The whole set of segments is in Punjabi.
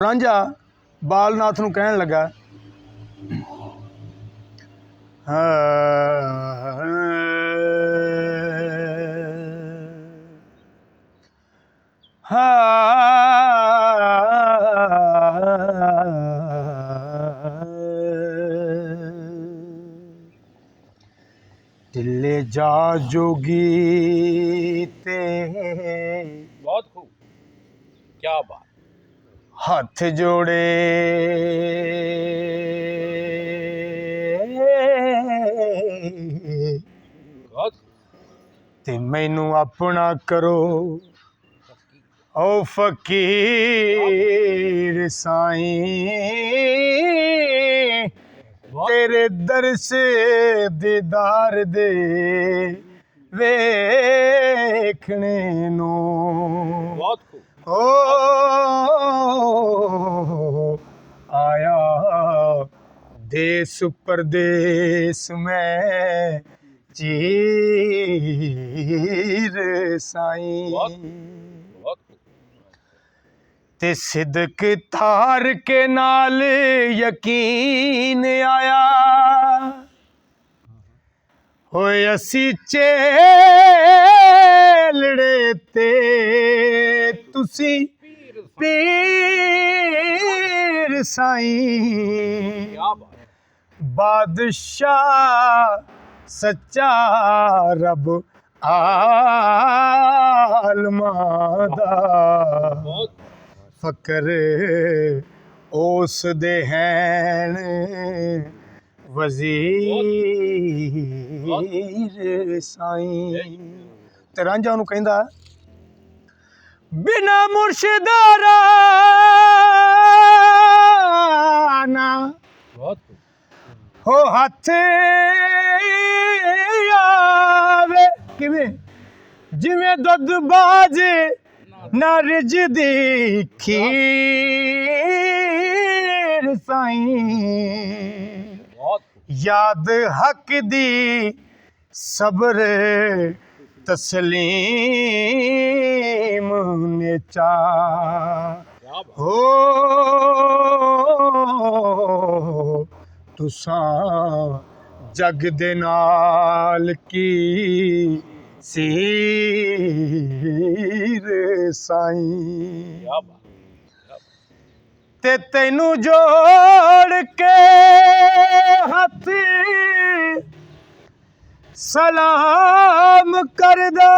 ਰਾਂਝਾ ਬਾਲਨਾਥ ਨੂੰ ਕਹਿਣ ਲੱਗਾ, ਢਿੱਲੇ ਜਾ ਜੋਗੀ ਤੇ बहुत खूब, क्या बात। ਹੱਥ ਜੋੜੇ बहुत ਤੇ ਮੈਨੂੰ ਆਪਣਾ ਕਰੋ ਓ ਫਕੀਰ ਸਾਈਂ, ਤੇਰੇ ਦਰ ਸੇ ਦੀਦਾਰ ਦੇ ਵੇਖਣੇ ਨੂੰ बहुत खूब। ਓ ਆਇਆ ਦੇਸ ਪਰਦੇਸ ਮੈਂ ਚੀਰ ਸਾਈਂ, बहुत खूब। ਤੇ ਸਿਦਕ ਧਾਰ ਕੇ ਨਾਲ ਯਕੀਨ ਆਇਆ, ਹੋਏ ਅਸੀਂ ਚੇਲੜੇ ਤੇ ਤੁਸੀਂ ਪੀਰ ਸਾਈਂ, क्या बात। ਬਾਦਸ਼ਾਹ ਸੱਚਾ ਰੱਬ ਆਲਮਾਂ ਦਾ बहुत ਫਕਰ ਉਸ ਦੇ ਹੈਨ ਵਜ਼ੀਰ ਸਾਈਂ। ਤੇ ਰਾਂਝਾ ਉਹਨੂੰ ਕਹਿੰਦਾ, ਬਿਨਾ ਮੁਰਸ਼ਿਦਾਰਾ ਨਾ बहुत खूब। ਹੋ ਹੱਥ ਆਵੇ, ਕਿਵੇਂ ਜਿਵੇਂ ਦੁੱਧ ਬਾਜੇ ਨਾ ਰਿਜਦੀ ਖੀਰ ਸਾਈਂ, बहुत खूब। ਯਾਦ ਹੱਕ ਦੀ ਸਬਰ ਤਸਲੀਮ ਨੇ ਚਾ क्या बात। ਹੋ ਤੁਸਾਂ ਜਗ ਦੇ ਨਾਲ ਕੀ ਸੀਰ ਸਾਈਂ, क्या बात। ਤੇ ਤੈਨੂੰ ਜੋੜ ਕੇ ਹੱਥ ਸਲਾਮ ਕਰਦਾ,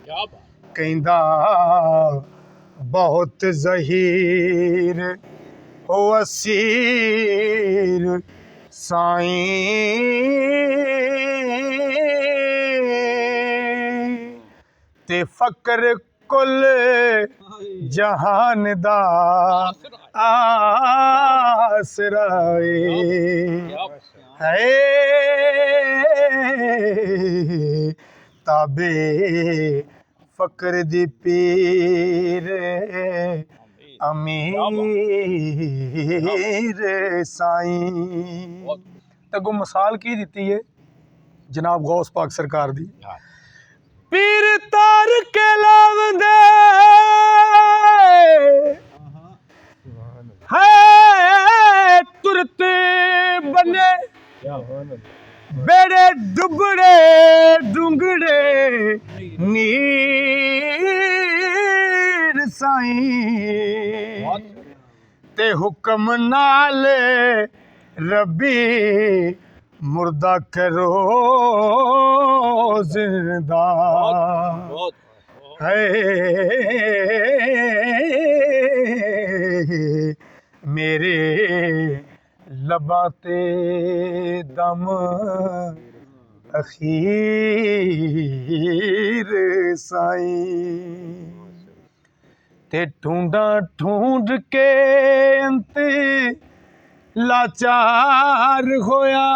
क्या बात। ਕਹਿੰਦਾ ਬਹੁਤ ਜ਼ਹੀਰ ਹੋ ਅਸੀਰ ਸਾਈਂ, ਤੇ ਫਕਰ ਕੁੱਲ ਜਹਾਨ ਦਾ ਆਸਰਾ ਏ क्या बात। ਹੈ ਤਾਬੇ ਫਕਰ ਦੀ ਪੀਰ ਅਮੀਰ ਸਾਈਂ। ਅੱਗੋਂ ਮਿਸਾਲ ਕੀ ਦਿੱਤੀ ਹੈ ਜਨਾਬ ਗੌਸ ਪਾਕ ਸਰਕਾਰ ਦੀ, हाँ। ਪੀਰ ਤਾਰ ਕੇ ਲਾਵਦੇ ਹੈ ਤੁਰਤ ਬਨੇ, क्या बात। ਬੇੜੇ ਡੁੱਬੜੇ ਡੂੰਗੜੇ ਨੀਰ ਸਾਈਂ, ਤੇ ਹੁਕਮ ਨਾਲ ਰੱਬੀ ਮੁਰਦਾ ਕਰੋ ਜ਼ਿੰਦਾ बहुत ਹੈ ਮੇਰੇ ਲਬਾਂ ਤੇ ਦਮ ਅਖੀਰ ਸਾਈਂ, ਤੇ ਢੂੰਡਾਂ ਢੂੰਡ ਕੇ ਅੰਤ ਲਾਚਾਰ ਹੋਇਆ,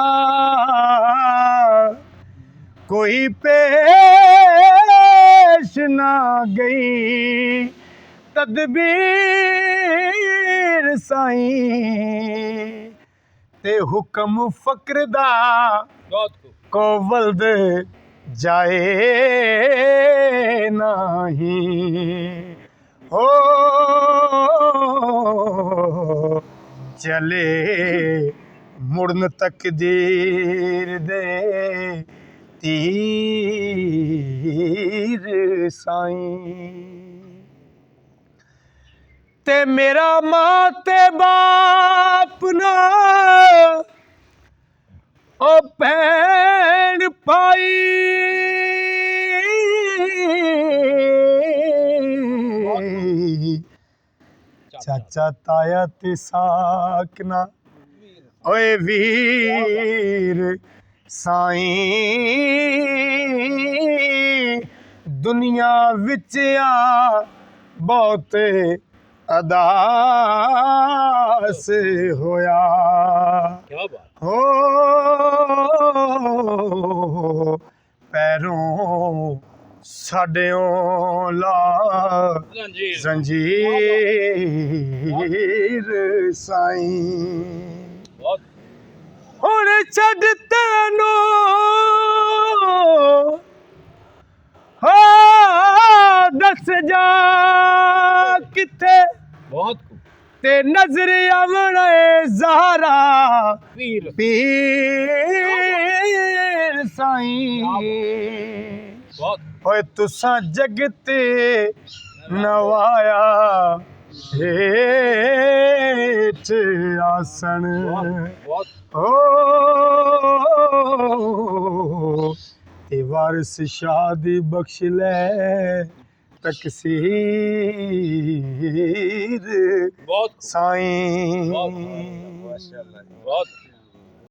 ਕੋਈ ਪੇਸ਼ ਨਾ ਗਈ ਤਦਬੀਰ ਸਾਈਂ, ਤੇ ਹੁਕਮ ਫਕਰ ਦਾ बहुत खूब। ਕੋਵਲ ਦੇ जाए नहीं हो चले मुड़न तकदीर दे तीर साईं ते मेरा मां ते बाप ना ओ भैन पाई चाचा ताया ते साकना ओए वीर साईं दुनिया विच आ बहुत अदास होया क्या बात हो पैरों साडियों ला जंजीर जंजीर साईं बहुत हुण छड्ड तैनू हो दस जा किथे बहुत खूब ते नजर आवणे ज़हरा वीर पीर साईं बहुत ओए तुसां जग ते नवाया हेठ आसन बहुत ओ ते वारिस शादी बख्श ले तकसीर बहुत साईं माशाल्लाह बहुत